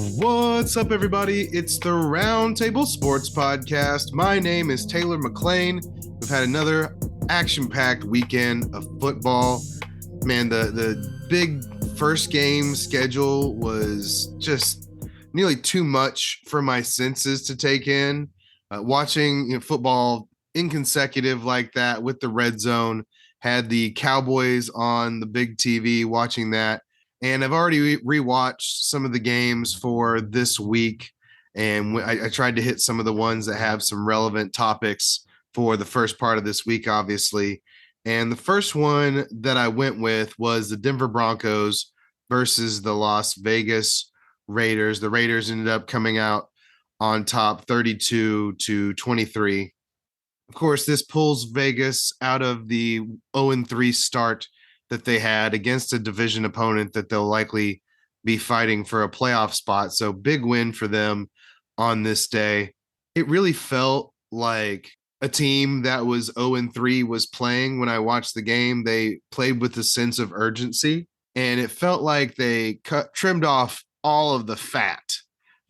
What's up, everybody? It's the Roundtable Sports Podcast. My name is Taylor McLean. We've had another action-packed weekend of football. Man, the big first game schedule was just nearly too much for my senses to take in. Watching football in consecutive like that with the red zone, had the Cowboys on the big TV watching that. And I've already rewatched some of the games for this week. And I tried to hit some of the ones that have some relevant topics for the first part of this week, obviously. And the first one that I went with was the Denver Broncos versus the Las Vegas Raiders. The Raiders ended up coming out on top 32-23. Of course, this pulls Vegas out of the 0-3 start that they had against a division opponent that they'll likely be fighting for a playoff spot. So big win for them on this day. It really felt like a team that was 0-3 was playing when I watched the game. They played with a sense of urgency, and it felt like they trimmed off all of the fat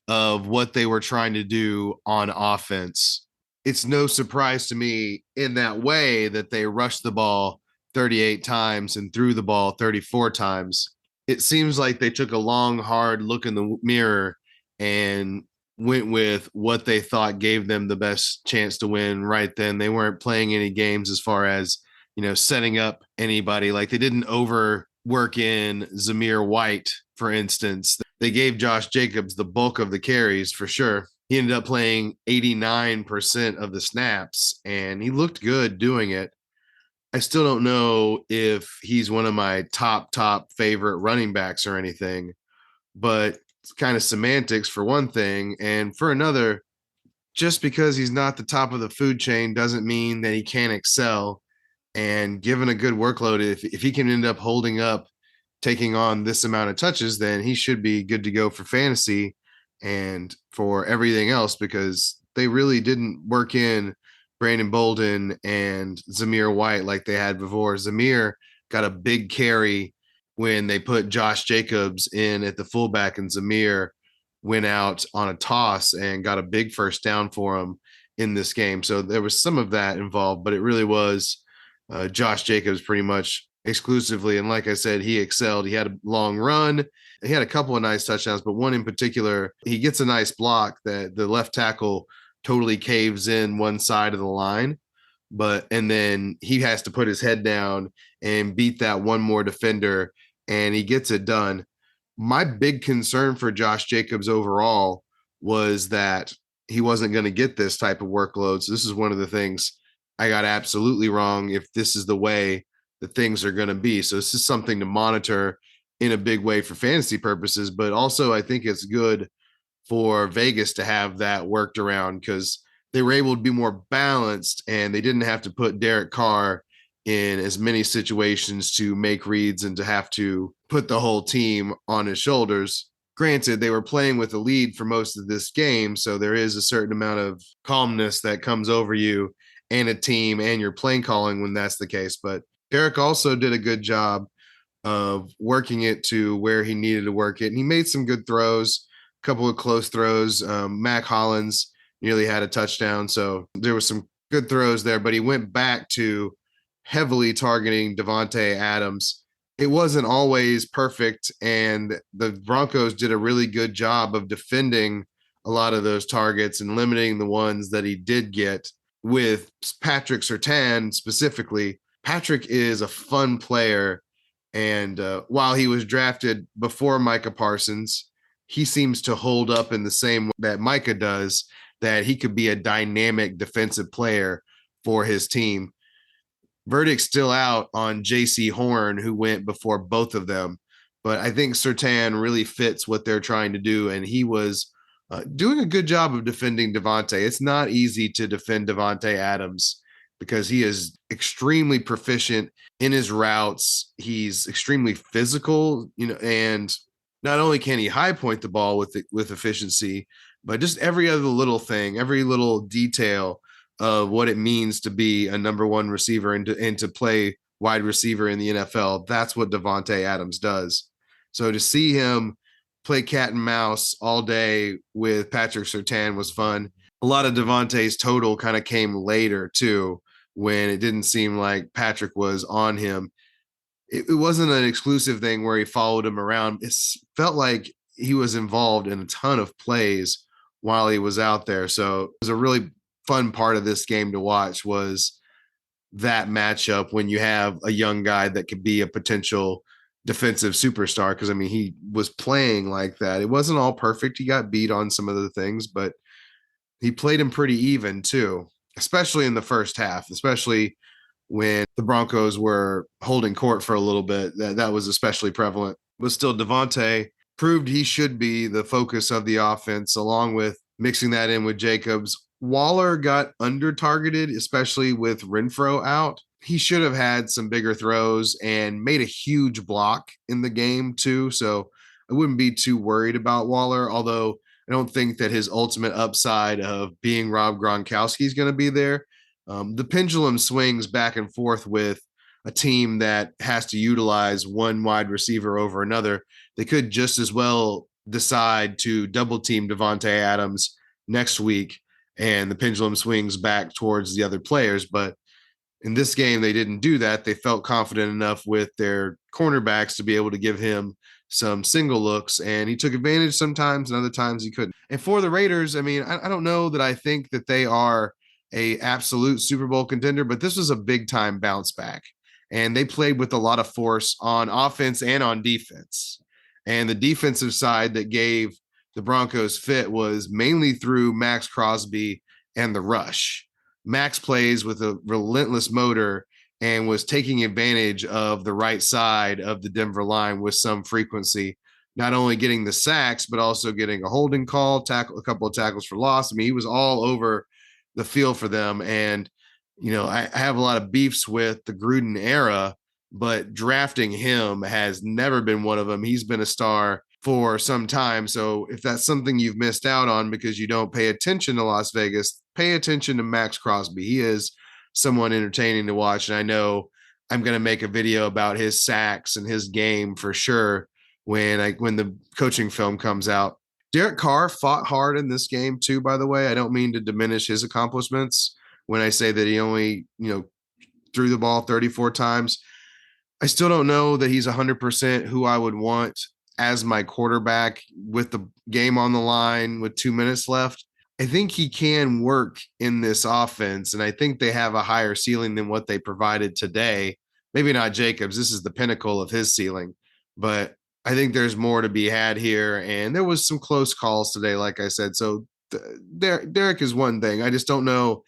of what they were trying to do on offense. It's no surprise to me in that way that they rushed the ball 38 times and threw the ball 34 times. It seems like they took a long, hard look in the mirror and went with what they thought gave them the best chance to win right then. They weren't playing any games as far as, setting up anybody. Like, they didn't overwork in Zamir White, for instance. They gave Josh Jacobs the bulk of the carries for sure. He ended up playing 89% of the snaps, and he looked good doing it. I still don't know if he's one of my top favorite running backs or anything, but it's kind of semantics for one thing. And for another, just because he's not the top of the food chain doesn't mean that he can't excel. And given a good workload, if he can end up holding up, taking on this amount of touches, then he should be good to go for fantasy and for everything else, because they really didn't work in Brandon Bolden and Zamir White like they had before. Zamir got a big carry when they put Josh Jacobs in at the fullback, and Zamir went out on a toss and got a big first down for him in this game. So there was some of that involved, but it really was Josh Jacobs pretty much exclusively. And like I said, he excelled. He had a long run. He had a couple of nice touchdowns, but one in particular, he gets a nice block that the left tackle totally caves in one side of the line, and then he has to put his head down and beat that one more defender, and he gets it done. My big concern for Josh Jacobs overall was that he wasn't going to get this type of workload. So this is one of the things I got absolutely wrong, if this is the way that things are going to be. So this is something to monitor in a big way for fantasy purposes, but also I think it's good for Vegas to have that worked around, because they were able to be more balanced and they didn't have to put Derek Carr in as many situations to make reads and to have to put the whole team on his shoulders. Granted, they were playing with a lead for most of this game, so there is a certain amount of calmness that comes over you and a team and your playing calling when that's the case. But Derek also did a good job of working it to where he needed to work it, and he made some good throws, a couple of close throws. Mac Hollins nearly had a touchdown, so there was some good throws there, but he went back to heavily targeting Davante Adams. It wasn't always perfect, and the Broncos did a really good job of defending a lot of those targets and limiting the ones that he did get. With Patrick Surtain specifically, Patrick is a fun player, and while he was drafted before Micah Parsons, he seems to hold up in the same way that Micah does, that he could be a dynamic defensive player for his team. Verdict's still out on J.C. Horn, who went before both of them, but I think Surtain really fits what they're trying to do, and he was doing a good job of defending Davante. It's not easy to defend Davante Adams because he is extremely proficient in his routes. He's extremely physical, and not only can he high point the ball with efficiency, but just every other little thing, every little detail of what it means to be a number one receiver and to play wide receiver in the NFL. That's what Davante Adams does. So to see him play cat and mouse all day with Patrick Surtain was fun. A lot of Javante's total kind of came later too, when it didn't seem like Patrick was on him. It wasn't an exclusive thing where he followed him around. It felt like he was involved in a ton of plays while he was out there. So it was a really fun part of this game to watch, was that matchup when you have a young guy that could be a potential defensive superstar. Because I mean, he was playing like that. It wasn't all perfect. He got beat on some of the things, but he played him pretty even too, especially in the first half, especially when the Broncos were holding court for a little bit. That was especially prevalent. But still, Javante proved he should be the focus of the offense, along with mixing that in with Jacobs. Waller got under targeted, especially with Renfro out. He should have had some bigger throws and made a huge block in the game too. So I wouldn't be too worried about Waller, although I don't think that his ultimate upside of being Rob Gronkowski is going to be there. The pendulum swings back and forth with a team that has to utilize one wide receiver over another. They could just as well decide to double team Davante Adams next week, and the pendulum swings back towards the other players. But in this game, they didn't do that. They felt confident enough with their cornerbacks to be able to give him some single looks, and he took advantage sometimes, and other times he couldn't. And for the Raiders, I mean, I don't know that I think that they are a absolute Super Bowl contender, but this was a big time bounce back, and they played with a lot of force on offense and on defense. And the defensive side that gave the Broncos fit was mainly through Max Crosby and the rush. Max plays with a relentless motor and was taking advantage of the right side of the Denver line with some frequency, not only getting the sacks, but also getting a holding call, tackle, a couple of tackles for loss. I mean, he was all over the field for them. And, you know, I have a lot of beefs with the Gruden era, but drafting him has never been one of them. He's been a star for some time. So if that's something you've missed out on because you don't pay attention to Las Vegas, pay attention to Max Crosby. He is someone entertaining to watch. And I know I'm going to make a video about his sacks and his game for sure when the coaching film comes out. Derek Carr fought hard in this game too, by the way. I don't mean to diminish his accomplishments when I say that he only, threw the ball 34 times. I still don't know that he's 100% who I would want as my quarterback with the game on the line with 2 minutes left. I think he can work in this offense, and I think they have a higher ceiling than what they provided today. Maybe not Jacobs. This is the pinnacle of his ceiling, but I think there's more to be had here. And there was some close calls today, like I said. So Derek is one thing. I just don't know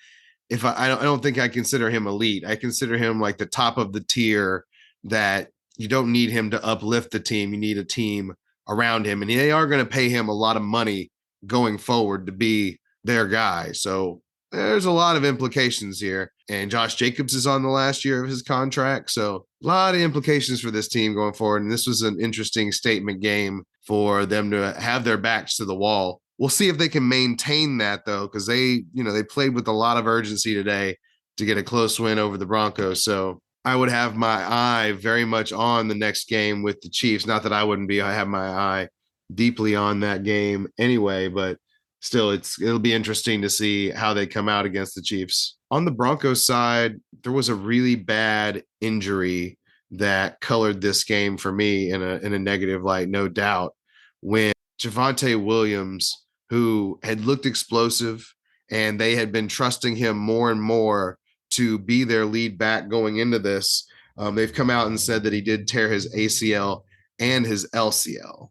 if I don't think I consider him elite. I consider him like the top of the tier, that you don't need him to uplift the team. You need a team around him, and they are going to pay him a lot of money going forward to be their guy. So there's a lot of implications here. And Josh Jacobs is on the last year of his contract. So a lot of implications for this team going forward. And this was an interesting statement game for them to have their backs to the wall. We'll see if they can maintain that, though, because they played with a lot of urgency today to get a close win over the Broncos. So I would have my eye very much on the next game with the Chiefs. Not that I wouldn't be. I have my eye deeply on that game anyway, but still, it'll be interesting to see how they come out against the Chiefs. On the Broncos side, there was a really bad injury that colored this game for me in a negative light, no doubt, when Javante Williams, who had looked explosive, and they had been trusting him more and more to be their lead back going into this. They've come out and said that he did tear his ACL and his LCL.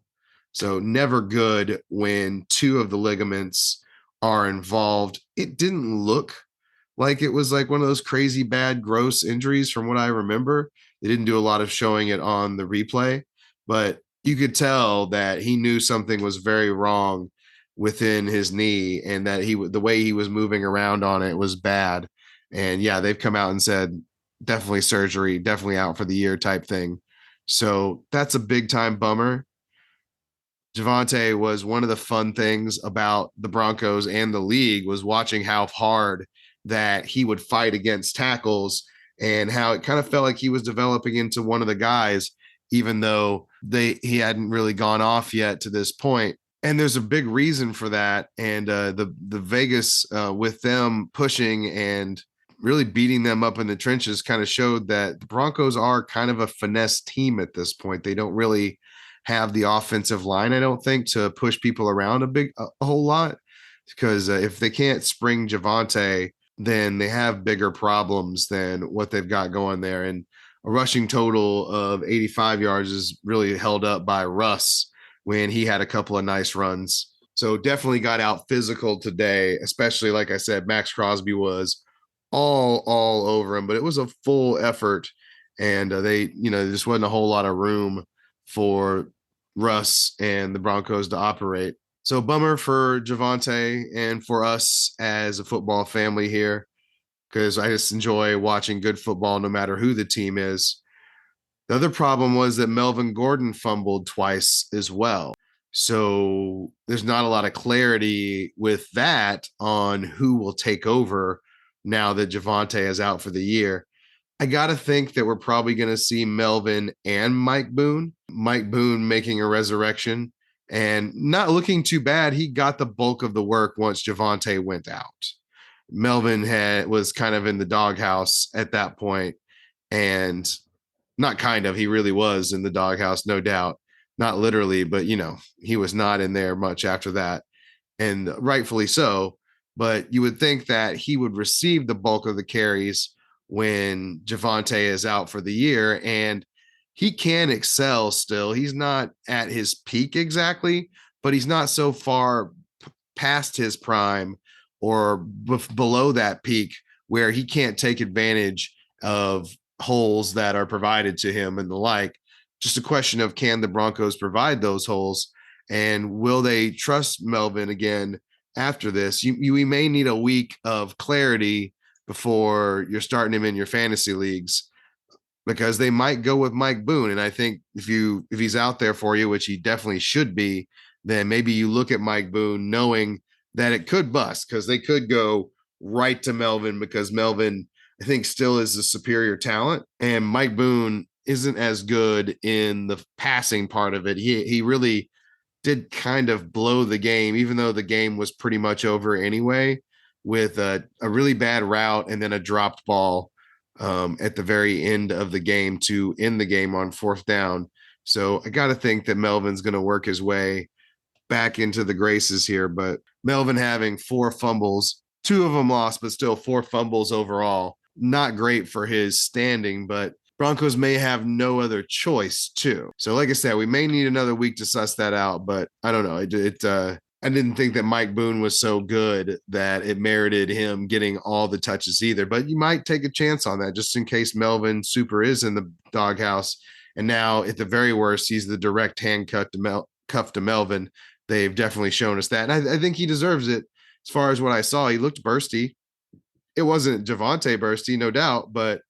So never good when two of the ligaments are involved. It didn't look like it was like one of those crazy bad, gross injuries from what I remember. They didn't do a lot of showing it on the replay, but you could tell that he knew something was very wrong within his knee, and that the way he was moving around on it was bad. And yeah, they've come out and said definitely surgery, definitely out for the year type thing. So that's a big time bummer. Javante was one of the fun things about the Broncos and the league, was watching how hard that he would fight against tackles, and how it kind of felt like he was developing into one of the guys. even though he hadn't really gone off yet to this point. And there's a big reason for that. And the Vegas with them pushing and really beating them up in the trenches kind of showed that the Broncos are kind of a finesse team at this point. They don't really have the offensive line, I don't think, to push people around a whole lot, because if they can't spring Javante, then they have bigger problems than what they've got going there. And a rushing total of 85 yards is really held up by Russ when he had a couple of nice runs. So definitely got out physical today, especially like I said, Max Crosby was all over him, but it was a full effort, and there just wasn't a whole lot of room for Russ and the Broncos to operate. So bummer for Javante and for us as a football family here, because I just enjoy watching good football no matter who the team is. The other problem was that Melvin Gordon fumbled twice as well. So there's not a lot of clarity with that on who will take over now that Javante is out for the year. I got to think that we're probably going to see Melvin and Mike Boone making a resurrection and not looking too bad. He got the bulk of the work once Javante went out. Melvin was kind of in the doghouse at that point, and not kind of, he really was in the doghouse, no doubt. Not literally, but he was not in there much after that, and rightfully so. But you would think that he would receive the bulk of the carries when Javante is out for the year, and he can excel still. He's not at his peak exactly, but he's not so far past his prime or below that peak where he can't take advantage of holes that are provided to him and the like. Just a question of, can the Broncos provide those holes, and will they trust Melvin again after this? We may need a week of clarity before you're starting him in your fantasy leagues, because they might go with Mike Boone. And I think if he's out there for you, which he definitely should be, then maybe you look at Mike Boone knowing that it could bust, because they could go right to Melvin, because Melvin, I think, still is a superior talent, and Mike Boone isn't as good in the passing part of it. He really did kind of blow the game, even though the game was pretty much over anyway, with a really bad route and then a dropped ball at the very end of the game to end the game on 4th down. So I got to think that Melvin's going to work his way back into the graces here. But Melvin having 4 fumbles, 2 of them lost, but still 4 fumbles overall. Not great for his standing, but Broncos may have no other choice too. So like I said, we may need another week to suss that out, but I don't know. I didn't think that Mike Boone was so good that it merited him getting all the touches either, but you might take a chance on that just in case Melvin Super is in the doghouse. And now at the very worst, he's the direct handcuff to Melvin. They've definitely shown us that. And I think he deserves it. As far as what I saw, he looked bursty. It wasn't Javante bursty, no doubt, but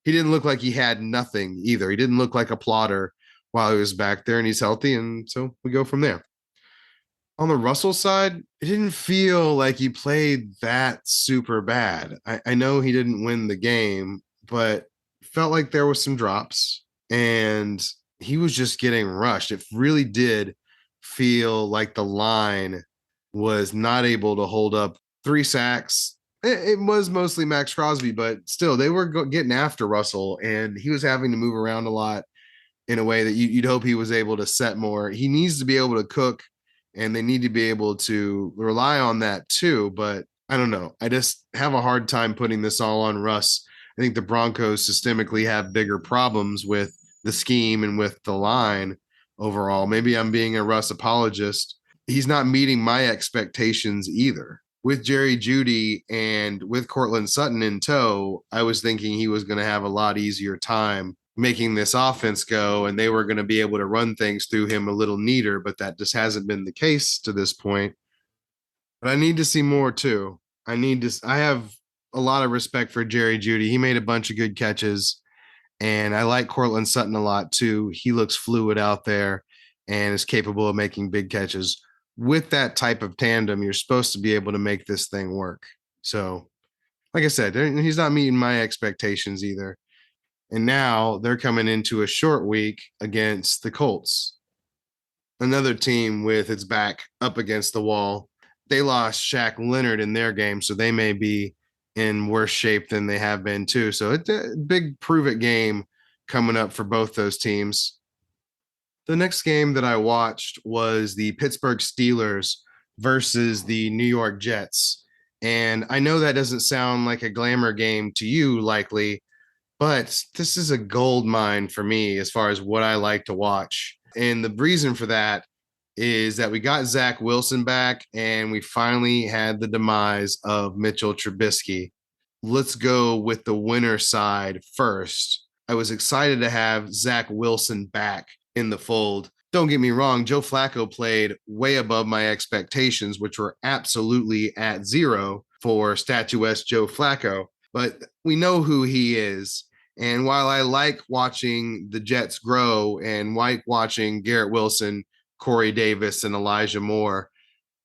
he didn't look like he had nothing either. He didn't look like a plotter while he was back there, and he's healthy. And so we go from there. On the Russell side, it didn't feel like he played that super bad. I know he didn't win the game, but felt like there was some drops and he was just getting rushed. It really did feel like the line was not able to hold up. 3 sacks. It was mostly Max Crosby, but still they were getting after Russell, and he was having to move around a lot in a way that you'd hope he was able to set more. He needs to be able to cook, and they need to be able to rely on that too. But I don't know. I just have a hard time putting this all on Russ. I think the Broncos systemically have bigger problems with the scheme and with the line overall. Maybe I'm being a Russ apologist. He's not meeting my expectations either. With Jerry Jeudy and with Courtland Sutton in tow, I was thinking he was going to have a lot easier time making this offense go, and they were going to be able to run things through him a little neater, but that just hasn't been the case to this point. But I need to see more too. I have a lot of respect for Jerry Jeudy. He made a bunch of good catches, and I like Courtland Sutton a lot too. He looks fluid out there and is capable of making big catches. With that type of tandem, you're supposed to be able to make this thing work. So, like I said, he's not meeting my expectations either. And now they're coming into a short week against the Colts, another team with its back up against the wall. They lost Shaq Leonard in their game, so they may be in worse shape than they have been too. So it's a big prove it game coming up for both those teams. The next game that I watched was the Pittsburgh Steelers versus the New York Jets. And I know that doesn't sound like a glamour game to you, likely, but this is a gold mine for me as far as what I like to watch. And the reason for that is that we got Zach Wilson back and we finally had the demise of Mitchell Trubisky. Let's go with the winner side first. I was excited to have Zach Wilson back in the fold. Don't get me wrong, Joe Flacco played way above my expectations, which were absolutely at zero for statuesque Joe Flacco. But we know who he is. And while I like watching the Jets grow and like watching Garrett Wilson, Corey Davis, and Elijah Moore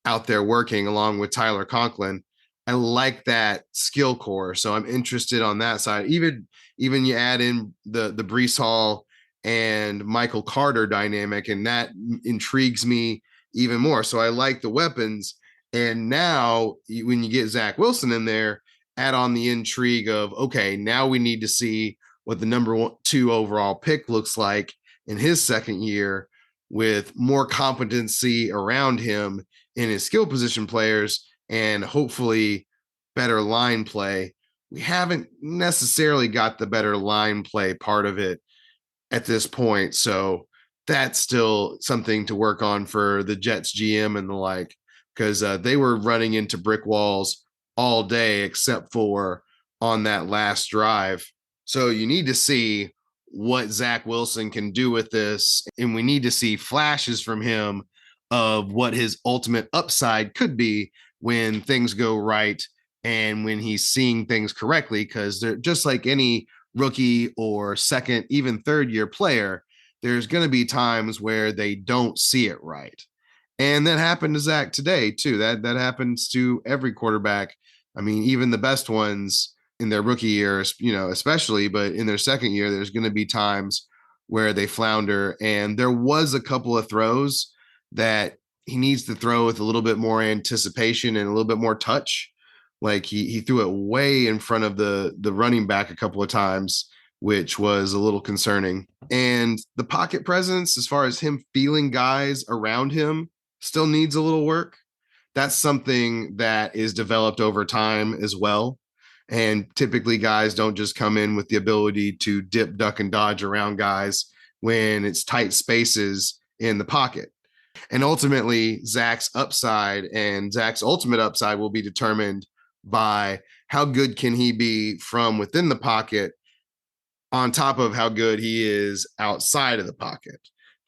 out there working along with Tyler Conklin, I like that skill core. So I'm interested on that side. Even you add in the Breece Hall and Michael Carter dynamic, and that intrigues me even more. So I like the weapons. And now when you get Zach Wilson in there, add on the intrigue of, okay, now we need to see what the number 2 overall pick looks like in his second year with more competency around him in his skill position players and hopefully better line play. We haven't necessarily got the better line play part of it at this point. So that's still something to work on for the Jets GM and the like, because they were running into brick walls all day except for on that last drive. So you need to see what Zach Wilson can do with this. And we need to see flashes from him of what his ultimate upside could be when things go right and when he's seeing things correctly, because they're just like any rookie or second, even third year player, there's going to be times where they don't see it right. And that happened to Zach today too. That happens to every quarterback. I mean, even the best ones in their rookie years, especially, but in their second year, there's going to be times where they flounder. And there was a couple of throws that he needs to throw with a little bit more anticipation and a little bit more touch. Like he threw it way in front of the running back a couple of times, which was a little concerning. And the pocket presence, as far as him feeling guys around him, still needs a little work. That's something that is developed over time as well. And typically guys don't just come in with the ability to dip, duck, and dodge around guys when it's tight spaces in the pocket. And ultimately, Zach's upside and Zach's ultimate upside will be determined by how good can he be from within the pocket on top of how good he is outside of the pocket.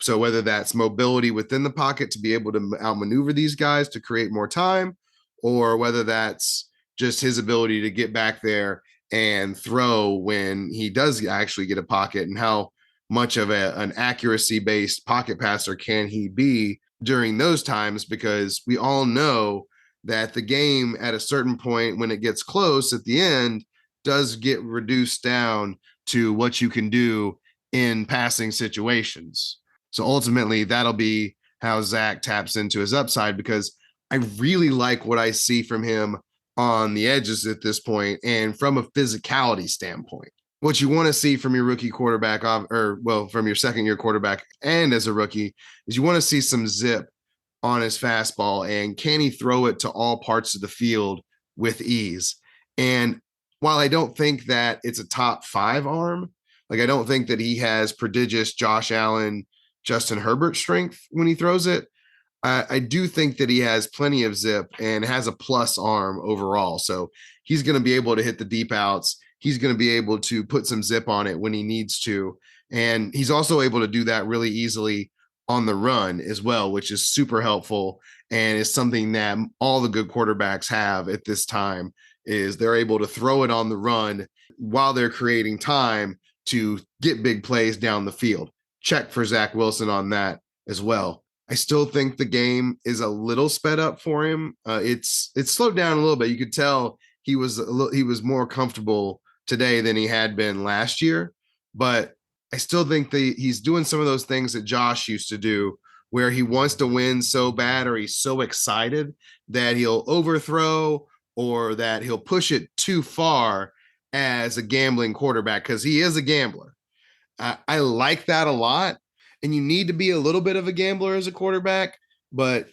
So whether that's mobility within the pocket to be able to outmaneuver these guys to create more time, or whether that's just his ability to get back there and throw when he does actually get a pocket, and how much of an accuracy-based pocket passer can he be during those times, because we all know that the game at a certain point when it gets close at the end does get reduced down to what you can do in passing situations. So ultimately, that'll be how Zach taps into his upside, because I really like what I see from him on the edges at this point and from a physicality standpoint. What you want to see from your rookie quarterback, from your second year quarterback and as a rookie, is you want to see some zip on his fastball, and can he throw it to all parts of the field with ease? And while I don't think that it's a top 5 arm, like I don't think that he has prodigious Josh Allen, Justin Herbert strength when he throws it, I do think that he has plenty of zip and has a plus arm overall. So he's going to be able to hit the deep outs. He's going to be able to put some zip on it when he needs to. And he's also able to do that really easily on the run as well, which is super helpful. And is something that all the good quarterbacks have at this time, is they're able to throw it on the run while they're creating time to get big plays down the field. Check for Zach Wilson on that as well. I still think the game is a little sped up for him. It's slowed down a little bit. You could tell he was more comfortable today than he had been last year. but I still think that he's doing some of those things that Josh used to do, where he wants to win so bad or he's so excited that he'll overthrow or that he'll push it too far as a gambling quarterback, because he is a gambler. I like that a lot. And you need to be a little bit of a gambler as a quarterback, but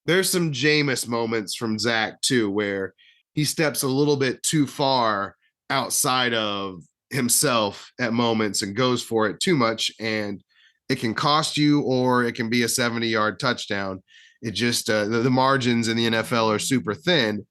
there's some Jameis moments from Zach too, where he steps a little bit too far outside of himself at moments and goes for it too much. And it can cost you, or it can be a 70-yard touchdown. It just, the margins in the NFL are super thin.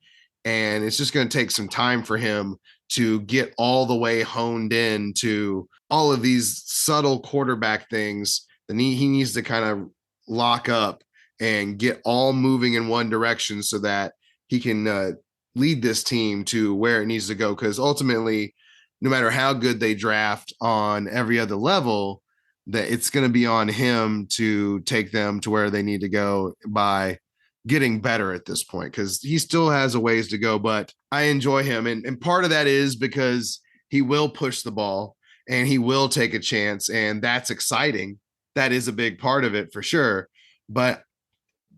And it's just going to take some time for him to get all the way honed in to all of these subtle quarterback things. Then he needs to kind of lock up and get all moving in one direction so that he can lead this team to where it needs to go. Because ultimately, no matter how good they draft on every other level, that it's going to be on him to take them to where they need to go by getting better at this point, because he still has a ways to go. But I enjoy him. And part of that is because he will push the ball and he will take a chance. And that's exciting. That is a big part of it for sure. But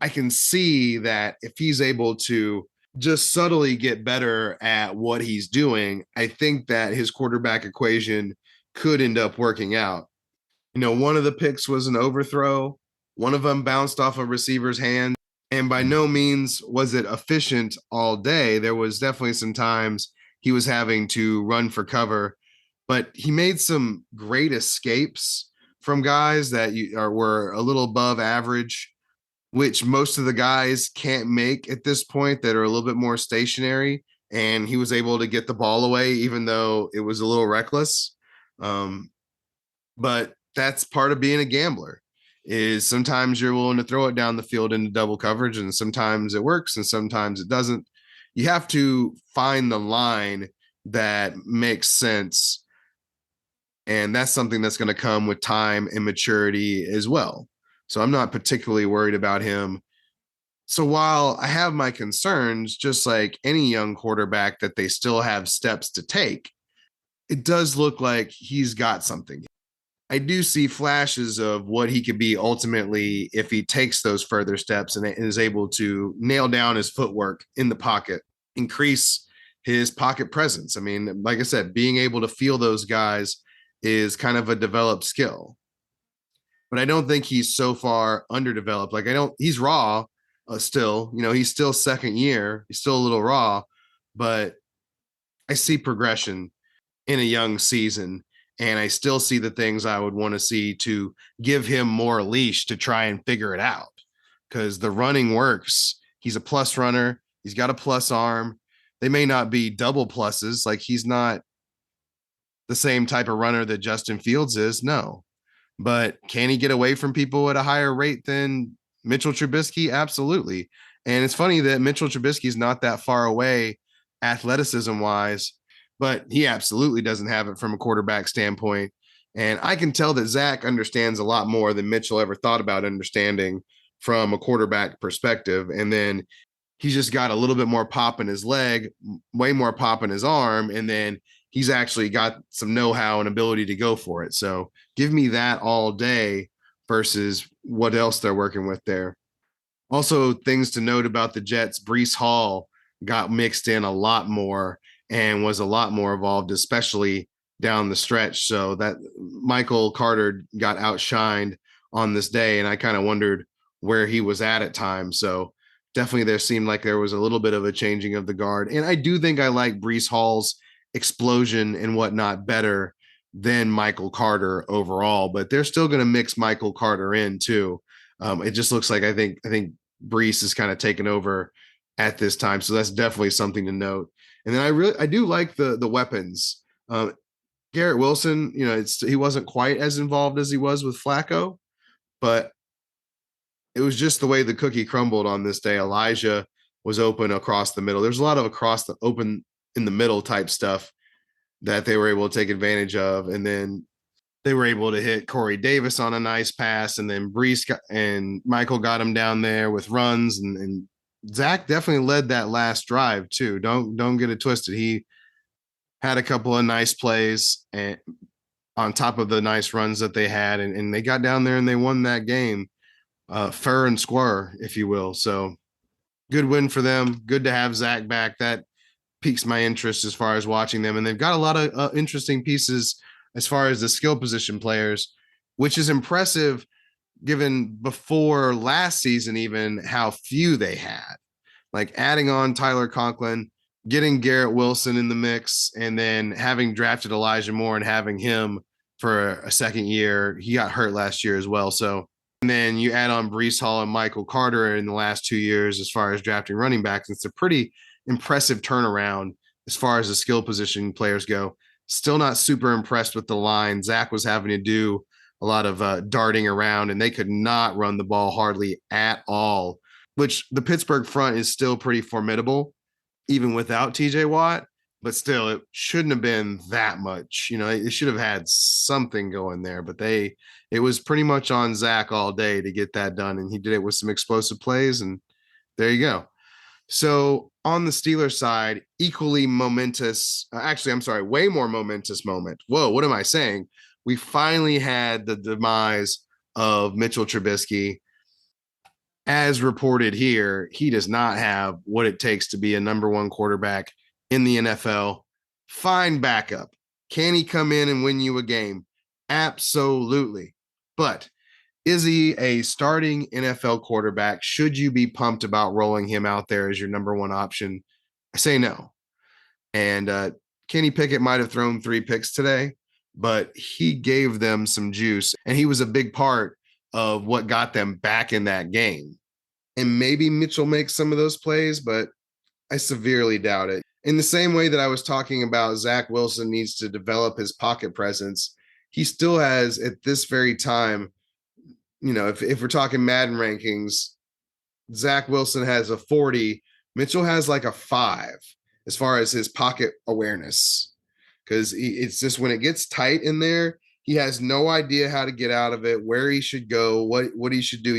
I can see that if he's able to just subtly get better at what he's doing, I think that his quarterback equation could end up working out. One of the picks was an overthrow. One of them bounced off a receiver's hand. And by no means was it efficient all day. There was definitely some times he was having to run for cover, but he made some great escapes from guys that were a little above average, which most of the guys can't make at this point, that are a little bit more stationary. And he was able to get the ball away, even though it was a little reckless. But that's part of being a gambler, is sometimes you're willing to throw it down the field into double coverage, and sometimes it works and sometimes it doesn't. You have to find the line that makes sense. And that's something that's going to come with time and maturity as well. So I'm not particularly worried about him. So while I have my concerns, just like any young quarterback, that they still have steps to take, it does look like he's got something. I do see flashes of what he could be ultimately if he takes those further steps and is able to nail down his footwork in the pocket, increase his pocket presence. I mean, like I said, being able to feel those guys is kind of a developed skill. But I don't think he's so far underdeveloped. He's raw still, he's still second year. He's still a little raw, but I see progression in a young season. And I still see the things I would want to see to give him more leash to try and figure it out, because the running works. He's a plus runner. He's got a plus arm. They may not be double pluses. Like, he's not the same type of runner that Justin Fields is. No. But can he get away from people at a higher rate than Mitchell Trubisky? Absolutely. And it's funny that Mitchell Trubisky is not that far away athleticism wise, but he absolutely doesn't have it from a quarterback standpoint. And I can tell that Zach understands a lot more than Mitchell ever thought about understanding from a quarterback perspective. And then he's just got a little bit more pop in his leg, way more pop in his arm. And then he's actually got some know-how and ability to go for it. So give me that all day versus what else they're working with there. Also, things to note about the Jets: Breece Hall got mixed in a lot more and was a lot more involved, especially down the stretch. So that Michael Carter got outshined on this day, and I kind of wondered where he was at times. So definitely there seemed like there was a little bit of a changing of the guard. And I do think I like Breece Hall's explosion and whatnot better than Michael Carter overall, but they're still going to mix Michael Carter in too. It just looks like I think Breece is kind of taken over at this time. So that's definitely something to note. And then I do like the weapons. Garrett Wilson, he wasn't quite as involved as he was with Flacco, but it was just the way the cookie crumbled on this day. Elijah was open across the middle. There's a lot of across the open in the middle type stuff that they were able to take advantage of. And then they were able to hit Corey Davis on a nice pass. And then Breece and Michael got him down there with runs. And Zach definitely led that last drive too. Don't get it twisted. had a couple of nice plays and on top of the nice runs that they had, and they got down there and they won that game, fair and square, if you will. So good win for them. Good to have Zach back. That piques my interest as far as watching them. And they've got a lot of interesting pieces as far as the skill position players, which is impressive given before last season, even how few they had. Like adding on Tyler Conklin, getting Garrett Wilson in the mix, and then having drafted Elijah Moore and having him for a second year. He got hurt last year as well. So, and then you add on Breece Hall and Michael Carter in the last 2 years as far as drafting running backs. It's a pretty impressive turnaround as far as the skill position players go. Still not super impressed with the line. Zach was having to do a lot of darting around, and they could not run the ball hardly at all, which the Pittsburgh front is still pretty formidable, even without TJ Watt. But still, it shouldn't have been that much. You know, it should have had something going there, but it was pretty much on Zach all day to get that done. And he did it with some explosive plays. And there you go. So on the Steelers side, equally momentous, actually, I'm sorry, way more momentous moment. Whoa, what am I saying? We finally had the demise of Mitchell Trubisky. As reported here, he does not have what it takes to be a number one quarterback in the NFL. Fine backup. Can he come in and win you a game? Absolutely. But is he a starting NFL quarterback? Should you be pumped about rolling him out there as your number one option? I say no. And Kenny Pickett might have thrown 3 picks today, but he gave them some juice, and he was a big part of what got them back in that game. And maybe Mitchell makes some of those plays, but I severely doubt it. In the same way that I was talking about Zach Wilson needs to develop his pocket presence, he still has at this very time, you know, if we're talking Madden rankings, Zach Wilson has a 40, Mitchell has like a 5 as far as his pocket awareness. Because it's just when it gets tight in there, he has no idea how to get out of it, where he should go, what he should do.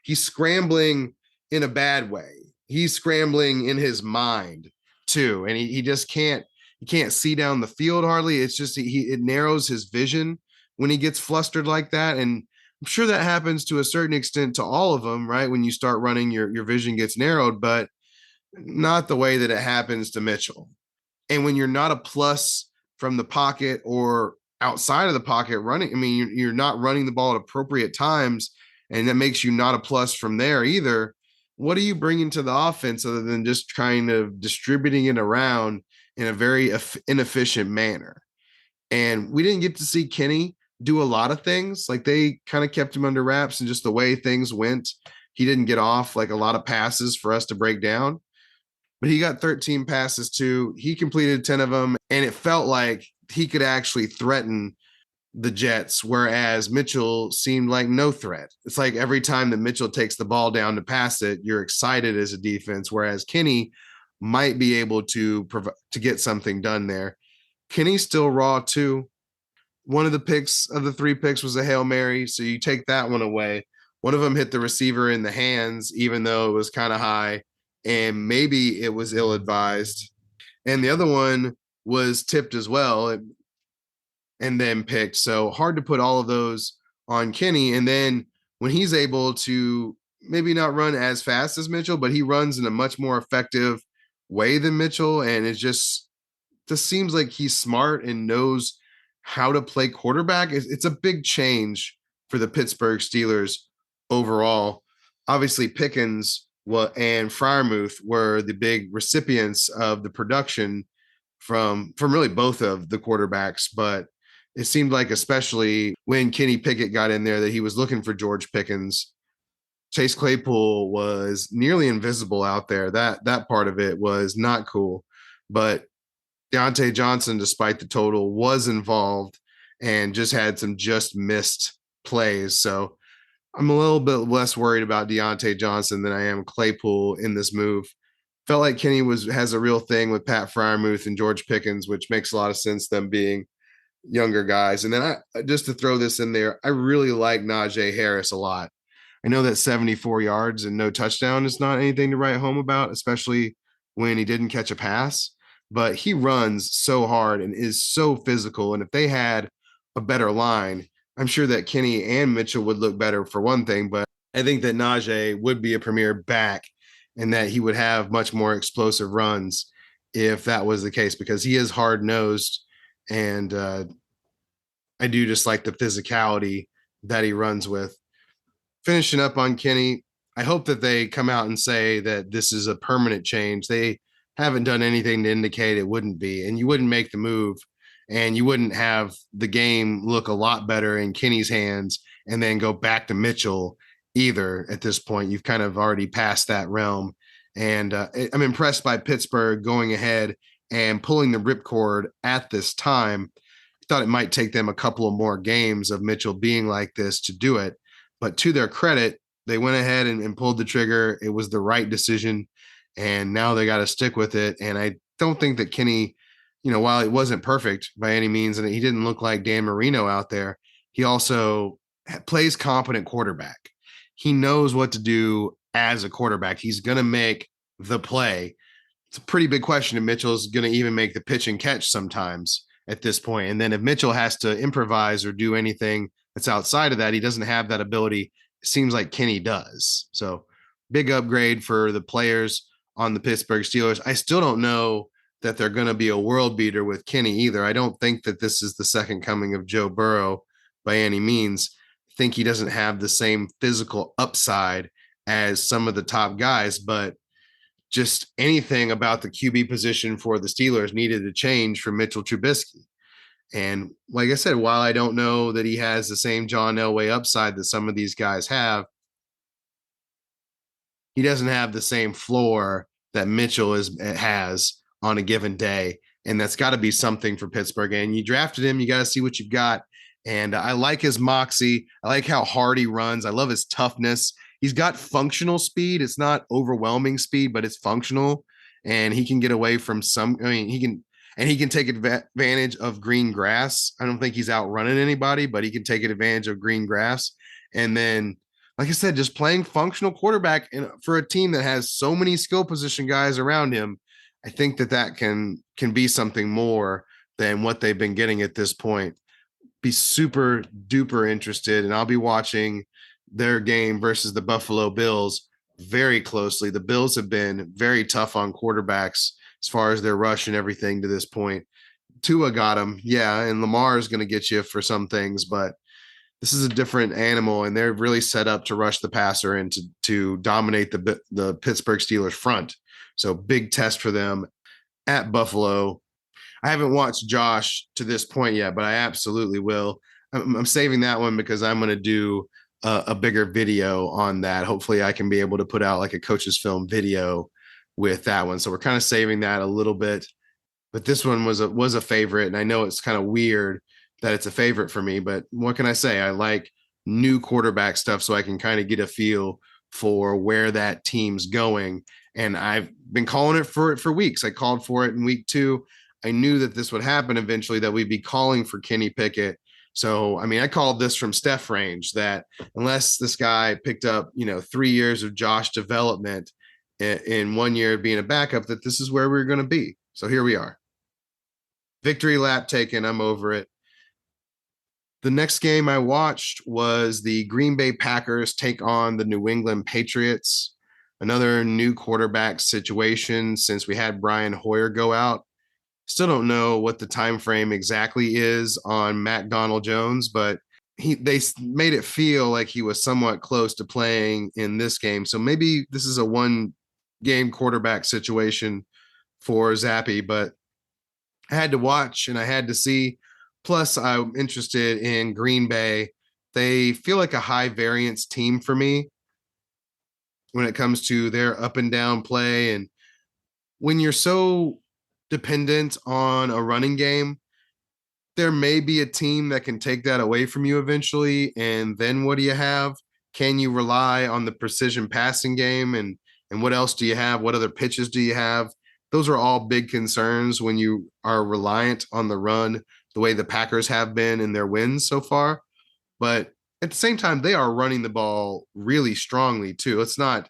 He's scrambling in a bad way. He's scrambling in his mind too. And he just can't see down the field hardly. It's just it narrows his vision when he gets flustered like that. And I'm sure that happens to a certain extent to all of them, right? When you start running, your vision gets narrowed, but not the way that it happens to Mitchell. And when you're not a plus from the pocket or outside of the pocket running, I mean, you're not running the ball at appropriate times, and that makes you not a plus from there either. What are you bringing to the offense other than just kind of distributing it around in a very inefficient manner? And we didn't get to see Kenny do a lot of things. Like they kind of kept him under wraps, and just the way things went, he didn't get off like a lot of passes for us to break down. But he got 13 passes too. He completed 10 of them, and it felt like he could actually threaten the Jets, whereas Mitchell seemed like no threat. It's like every time that Mitchell takes the ball down to pass it, you're excited as a defense, whereas Kenny might be able to get something done there. Kenny's still raw too. One of the 3 picks was a Hail Mary, so you take that one away. One of them hit the receiver in the hands, even though it was kind of high, and maybe it was ill-advised. And the other one was tipped as well and then picked. So hard to put all of those on Kenny. And then when he's able to maybe not run as fast as Mitchell, but he runs in a much more effective way than Mitchell. And it just seems like he's smart and knows how to play quarterback. It's a big change for the Pittsburgh Steelers overall. Obviously, Pickens and Freiermuth were the big recipients of the production from really both of the quarterbacks, but it seemed like especially when Kenny Pickett got in there that he was looking for George Pickens. Chase Claypool was nearly invisible out there. That part of it was not cool, but Deontay Johnson, despite the total, was involved and just had some just missed plays. So I'm a little bit less worried about Deontay Johnson than I am Claypool in this move. Felt like Kenny has a real thing with Pat Freiermuth and George Pickens, which makes a lot of sense, them being younger guys. And then just to throw this in there, I really like Najee Harris a lot. I know that 74 yards and no touchdown is not anything to write home about, especially when he didn't catch a pass. but he runs so hard and is so physical. And if they had a better line, I'm sure that Kenny and Mitchell would look better for one thing, but I think that Najee would be a premier back and that he would have much more explosive runs if that was the case, because he is hard nosed. And I do just like the physicality that he runs with. Finishing up on Kenny, I hope that they come out and say that this is a permanent change. They haven't done anything to indicate it wouldn't be, and you wouldn't make the move and you wouldn't have the game look a lot better in Kenny's hands and then go back to Mitchell either. At this point, you've kind of already passed that realm. And I'm impressed by Pittsburgh going ahead and pulling the ripcord at this time. I thought it might take them a couple of more games of Mitchell being like this to do it. But to their credit, they went ahead and pulled the trigger. It was the right decision. And now they got to stick with it. And I don't think that Kenny, while it wasn't perfect by any means, and he didn't look like Dan Marino out there, he also plays competent quarterback. He knows what to do as a quarterback. He's going to make the play. It's a pretty big question if Mitchell's going to even make the pitch and catch sometimes at this point. And then if Mitchell has to improvise or do anything that's outside of that, he doesn't have that ability. It seems like Kenny does. So big upgrade for the players on the Pittsburgh Steelers. I still don't know that they're going to be a world beater with Kenny either. I don't think that this is the second coming of Joe Burrow by any means. I think he doesn't have the same physical upside as some of the top guys, but just anything about the QB position for the Steelers needed to change for Mitchell Trubisky. And like I said, while I don't know that he has the same John Elway upside that some of these guys have, he doesn't have the same floor that Mitchell has on a given day. And that's got to be something for Pittsburgh. And you drafted him, you got to see what you've got. And I like his moxie. I like how hard he runs. I love his toughness. He's got functional speed. It's not overwhelming speed, but it's functional. And he can get away from he can take advantage of green grass. I don't think he's outrunning anybody, but he can take advantage of green grass. And then, like I said, just playing functional quarterback for a team that has so many skill position guys around him, I think that can be something more than what they've been getting at this point. Be super duper interested, and I'll be watching their game versus the Buffalo Bills very closely. The Bills have been very tough on quarterbacks as far as their rush and everything to this point. Tua got him, yeah, and Lamar is going to get you for some things, but this is a different animal, and they're really set up to rush the passer and to dominate the Pittsburgh Steelers front. So big test for them at Buffalo. I haven't watched Josh to this point yet, but I absolutely will. I'm saving that one because I'm going to do a bigger video on that. Hopefully I can be able to put out like a coach's film video with that one. So we're kind of saving that a little bit, but this one was a favorite. And I know it's kind of weird that it's a favorite for me, but what can I say? I like new quarterback stuff so I can kind of get a feel for where that team's going. And I've been calling it for weeks. I called for it in week 2. I knew that this would happen eventually, that we'd be calling for Kenny Pickett. So, I mean, I called this from Steph range that unless this guy picked up, 3 years of Josh development in 1 year being a backup, that this is where we're going to be. So here we are. Victory lap taken. I'm over it. The next game I watched was the Green Bay Packers take on the New England Patriots. Another new quarterback situation since we had Brian Hoyer go out. Still don't know what the time frame exactly is on Matt Donald-Jones, but they made it feel like he was somewhat close to playing in this game. So maybe this is a one-game quarterback situation for Zappe, but I had to watch and I had to see. Plus, I'm interested in Green Bay. They feel like a high variance team for me when it comes to their up and down play. And when you're so dependent on a running game, there may be a team that can take that away from you eventually. And then what do you have? Can you rely on the precision passing game? And what else do you have? What other pitches do you have? Those are all big concerns when you are reliant on the run the way the Packers have been in their wins so far. But at the same time, they are running the ball really strongly too. It's not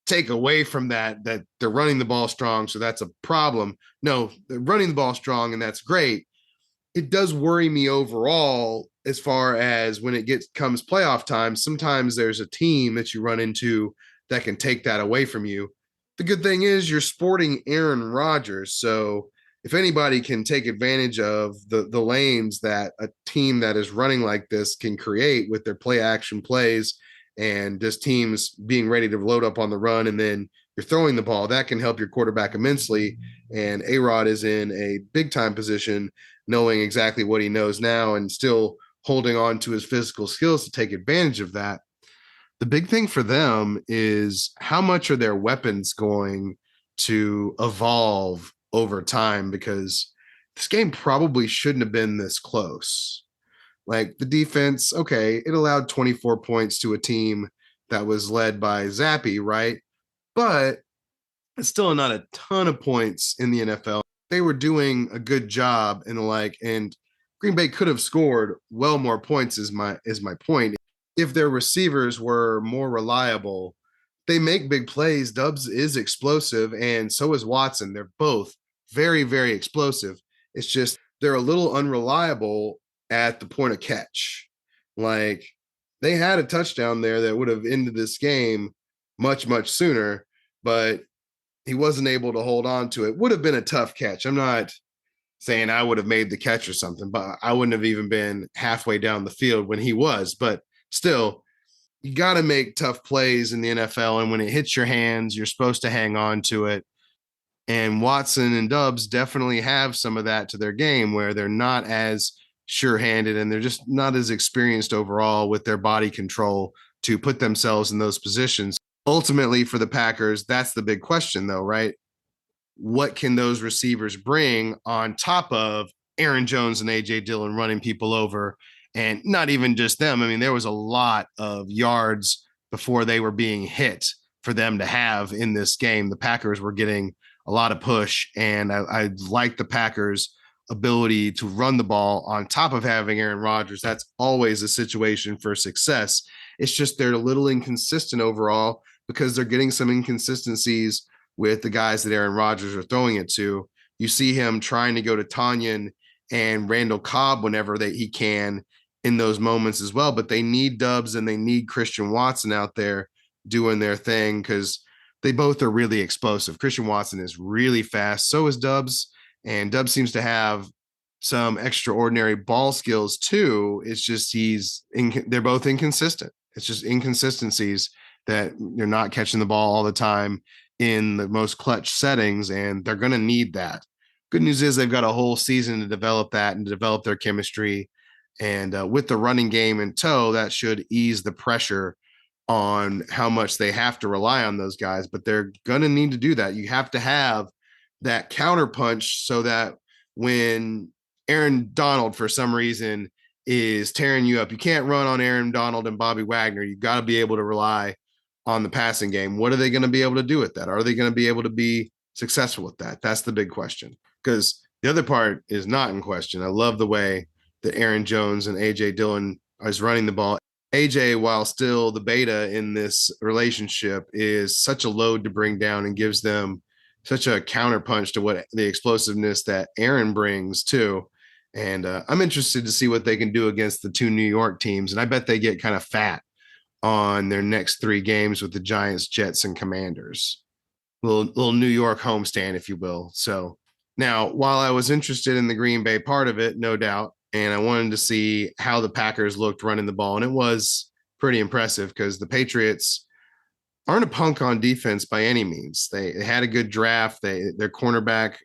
take away from that they're running the ball strong, so that's a problem. No, they're running the ball strong, and that's great. It does worry me overall as far as when it comes playoff time. Sometimes there's a team that you run into that can take that away from you. The good thing is you're sporting Aaron Rodgers, so if anybody can take advantage of the lanes that a team that is running like this can create with their play action plays and just teams being ready to load up on the run, and then you're throwing the ball, that can help your quarterback immensely. And Arod is in a big time position, knowing exactly what he knows now and still holding on to his physical skills to take advantage of that. The big thing for them is how much are their weapons going to evolve over time, because this game probably shouldn't have been this close. Like the defense, okay, it allowed 24 points to a team that was led by Zappe, right? But it's still not a ton of points in the NFL. They were doing a good job and Green Bay could have scored well more points is my point. If their receivers were more reliable, they make big plays. Dubs is explosive, and so is Watson. They're both very, very explosive. It's just they're a little unreliable at the point of catch. Like they had a touchdown there that would have ended this game much, much sooner, but he wasn't able to hold on to it. Would have been a tough catch. I'm not saying I would have made the catch or something, but I wouldn't have even been halfway down the field when he was. But still, you got to make tough plays in the NFL. And when it hits your hands, you're supposed to hang on to it. And Watson and Dubs definitely have some of that to their game, where they're not as sure-handed and they're just not as experienced overall with their body control to put themselves in those positions. Ultimately, for the Packers, that's the big question, though, right? What can those receivers bring on top of Aaron Jones and AJ Dillon running people over? And not even just them. I mean, there was a lot of yards before they were being hit for them to have in this game. The Packers were getting a lot of push, and I like the Packers' ability to run the ball on top of having Aaron Rodgers. That's always a situation for success. It's just they're a little inconsistent overall because they're getting some inconsistencies with the guys that Aaron Rodgers are throwing it to. You see him trying to go to Tanyan and Randall Cobb whenever he can in those moments as well, but they need Dubs and they need Christian Watson out there doing their thing because they both are really explosive. Christian Watson is really fast. So is Dubs, and Dubs seems to have some extraordinary ball skills too. It's just they're both inconsistent. It's just inconsistencies that they're not catching the ball all the time in the most clutch settings, and they're going to need that. Good news is they've got a whole season to develop that and to develop their chemistry. And with the running game in tow, that should ease the pressure on how much they have to rely on those guys, but they're going to need to do that. You have to have that counter punch so that when Aaron Donald, for some reason, is tearing you up, you can't run on Aaron Donald and Bobby Wagner. You've got to be able to rely on the passing game. What are they going to be able to do with that? Are they going to be able to be successful with that? That's the big question, because the other part is not in question. I love the way that Aaron Jones and AJ Dillon is running the ball. AJ, while still the beta in this relationship, is such a load to bring down and gives them such a counterpunch to what the explosiveness that Aaron brings too. And I'm interested to see what they can do against the two New York teams. And I bet they get kind of fat on their next 3 games with the Giants, Jets, and Commanders. Little New York homestand, if you will. So now, while I was interested in the Green Bay part of it, no doubt, and I wanted to see how the Packers looked running the ball, and it was pretty impressive because the Patriots aren't a punk on defense by any means. They had a good draft. Their cornerback,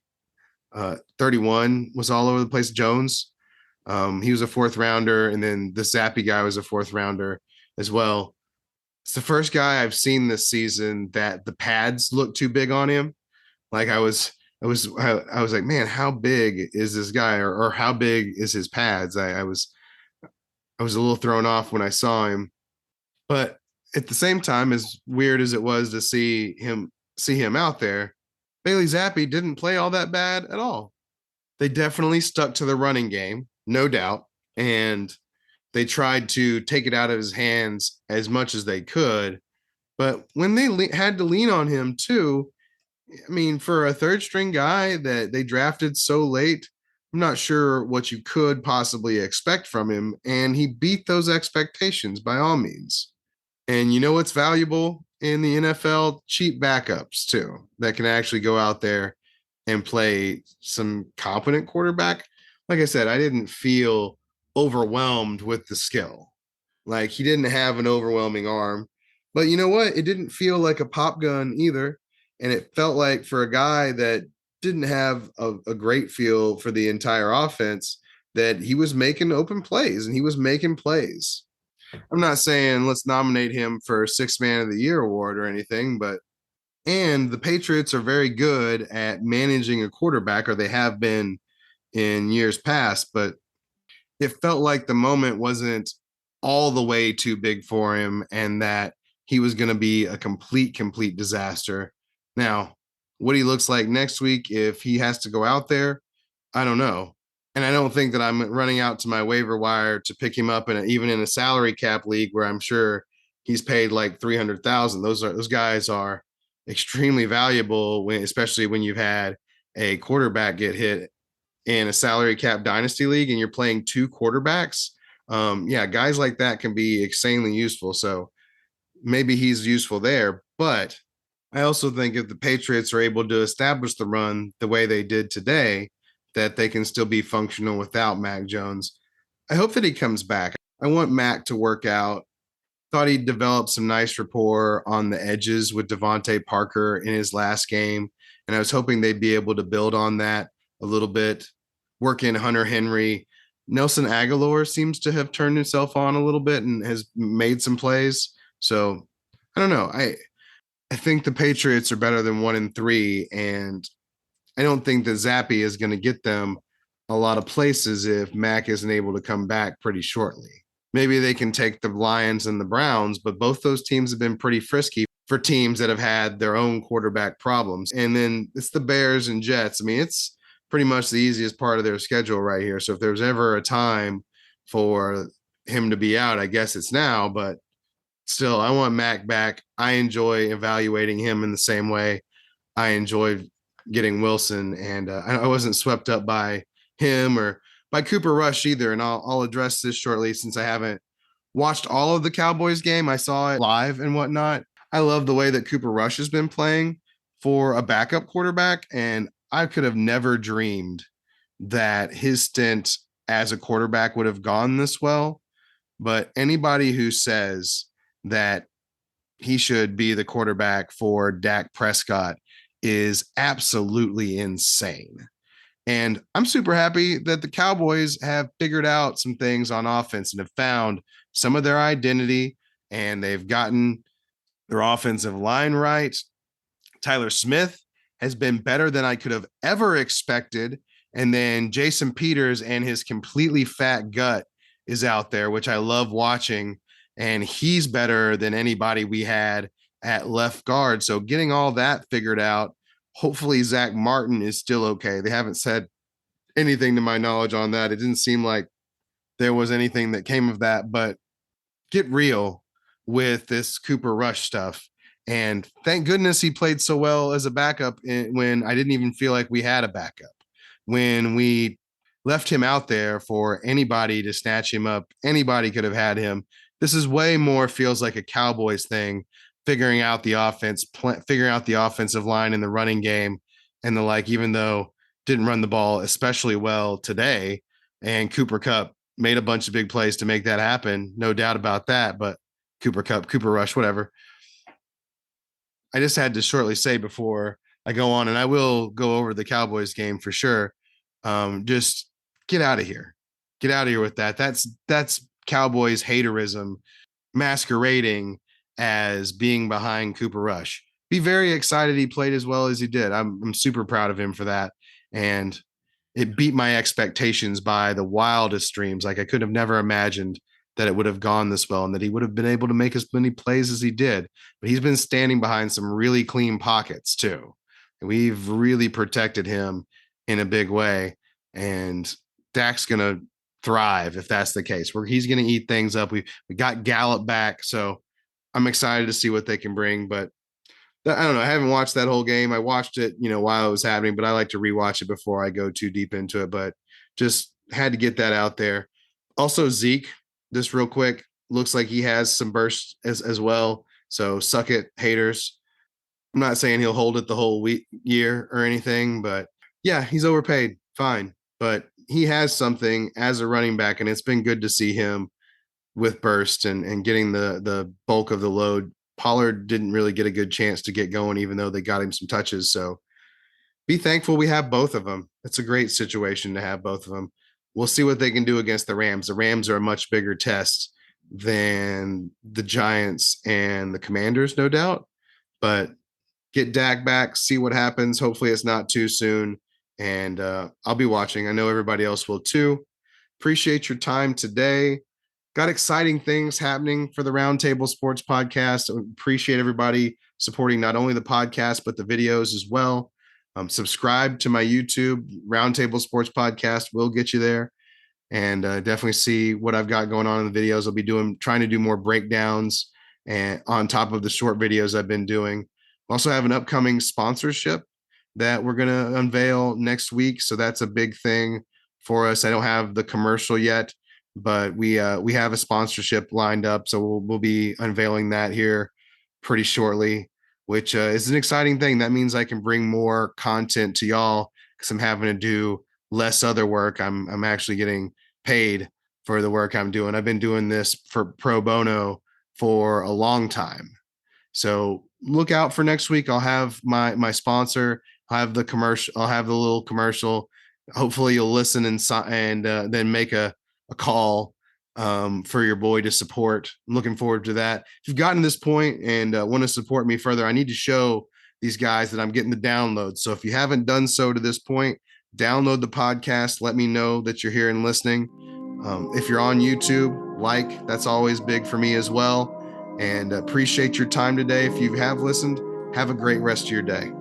31, was all over the place. Jones, he was a 4th rounder, and then the Zappe guy was a 4th rounder as well. It's the first guy I've seen this season that the pads look too big on him. Like I was like, man, how big is this guy, or how big is his pads? I was a little thrown off when I saw him, but at the same time, as weird as it was to see him out there, Bailey Zappe didn't play all that bad at all. They definitely stuck to the running game, no doubt, and they tried to take it out of his hands as much as they could, But when they had to lean on him too, I mean, for a third string guy that they drafted so late, I'm not sure what you could possibly expect from him. And he beat those expectations by all means. And you know what's valuable in the NFL? Cheap backups, too, that can actually go out there and play some competent quarterback. Like I said, I didn't feel overwhelmed with the skill. Like he didn't have an overwhelming arm, but you know what? It didn't feel like a pop gun either. And it felt like for a guy that didn't have a great feel for the entire offense, that he was making open plays and he was making plays. I'm not saying let's nominate him for Sixth Man of the Year award or anything, but and the Patriots are very good at managing a quarterback, or they have been in years past, but it felt like the moment wasn't all the way too big for him and that he was going to be a complete disaster. Now, what he looks like next week if he has to go out there, I don't know. And I don't think that I'm running out to my waiver wire to pick him up even in a salary cap league where I'm sure he's paid like 300,000. Those guys are extremely valuable especially when you've had a quarterback get hit in a salary cap dynasty league and you're playing two quarterbacks. Yeah, guys like that can be insanely useful. So maybe he's useful there. But I also think if the Patriots are able to establish the run the way they did today, that they can still be functional without Mac Jones. I hope that he comes back. I want Mac to work out. Thought he developed some nice rapport on the edges with Devontae Parker in his last game. And I was hoping they'd be able to build on that a little bit, work in Hunter Henry. Nelson Aguilar seems to have turned himself on a little bit and has made some plays. So I don't know. I think the Patriots are better than 1-3, and I don't think that Zappe is going to get them a lot of places if Mac isn't able to come back pretty shortly. Maybe they can take the Lions and the Browns, but both those teams have been pretty frisky for teams that have had their own quarterback problems. And then it's the Bears and Jets. I mean, it's pretty much the easiest part of their schedule right here. So if there's ever a time for him to be out, I guess it's now, but still, I want Mac back. I enjoy evaluating him in the same way I enjoyed getting Wilson, and I wasn't swept up by him or by Cooper Rush either. And I'll address this shortly since I haven't watched all of the Cowboys game. I saw it live and whatnot. I love the way that Cooper Rush has been playing for a backup quarterback, and I could have never dreamed that his stint as a quarterback would have gone this well. But anybody who says that he should be the quarterback for Dak Prescott is absolutely insane. And I'm super happy that the Cowboys have figured out some things on offense and have found some of their identity, and they've gotten their offensive line right. Tyler Smith has been better than I could have ever expected. And then Jason Peters and his completely fat gut is out there, which I love watching. And he's better than anybody we had at left guard. So getting all that figured out, hopefully Zach Martin is still okay. They haven't said anything to my knowledge on that. It didn't seem like there was anything that came of that, but get real with this Cooper Rush stuff. And thank goodness he played so well as a backup when I didn't even feel like we had a backup. When we left him out there for anybody to snatch him up, anybody could have had him. This is way more feels like a Cowboys thing, figuring out the offense, figuring out the offensive line in the running game and the like, even though didn't run the ball especially well today. And Cooper Kupp made a bunch of big plays to make that happen. No doubt about that. But Cooper Kupp, Cooper Rush, whatever. I just had to shortly say before I go on, and I will go over the Cowboys game for sure. Just get out of here. Get out of here with that. That's Cowboys haterism masquerading as being behind Cooper Rush. Be very excited he played as well as he did. I'm super proud of him for that. And it beat my expectations by the wildest dreams. Like I could have never imagined that it would have gone this well and that he would have been able to make as many plays as he did. But he's been standing behind some really clean pockets too. And we've really protected him in a big way. And Dak's going to thrive if that's the case, where he's going to eat things up. We got Gallup back. So I'm excited to see what they can bring, but I don't know. I haven't watched that whole game. I watched it, while it was happening, but I like to rewatch it before I go too deep into it. But just had to get that out there. Also, Zeke, just real quick, looks like he has some bursts as well. So suck it, haters. I'm not saying he'll hold it the whole year or anything, but yeah, he's overpaid. Fine. But he has something as a running back, and it's been good to see him with burst and getting the bulk of the load. Pollard didn't really get a good chance to get going, even though they got him some touches. So be thankful we have both of them. It's a great situation to have both of them. We'll see what they can do against the Rams. The Rams are a much bigger test than the Giants and the Commanders, no doubt. But get Dak back, see what happens. Hopefully it's not too soon. And I'll be watching. I know everybody else will too. Appreciate your time today. Got exciting things happening for the Roundtable Sports Podcast. Appreciate everybody supporting not only the podcast, but the videos as well. Subscribe to my YouTube. Roundtable Sports Podcast will get you there. And definitely see what I've got going on in the videos. I'll be trying to do more breakdowns and on top of the short videos I've been doing. Also have an upcoming sponsorship that we're going to unveil next week. So that's a big thing for us. I don't have the commercial yet, but we have a sponsorship lined up. So we'll be unveiling that here pretty shortly, which is an exciting thing. That means I can bring more content to y'all because I'm having to do less other work. I'm actually getting paid for the work I'm doing. I've been doing this for pro bono for a long time. So look out for next week. I'll have my sponsor. I'll have the commercial. I'll have the little commercial. Hopefully you'll listen and then make a call for your boy to support. I'm looking forward to that. If you've gotten to this point and want to support me further, I need to show these guys that I'm getting the downloads. So if you haven't done so to this point, download the podcast. Let me know that you're here and listening. If you're on YouTube, that's always big for me as well. And appreciate your time today. If you have listened, have a great rest of your day.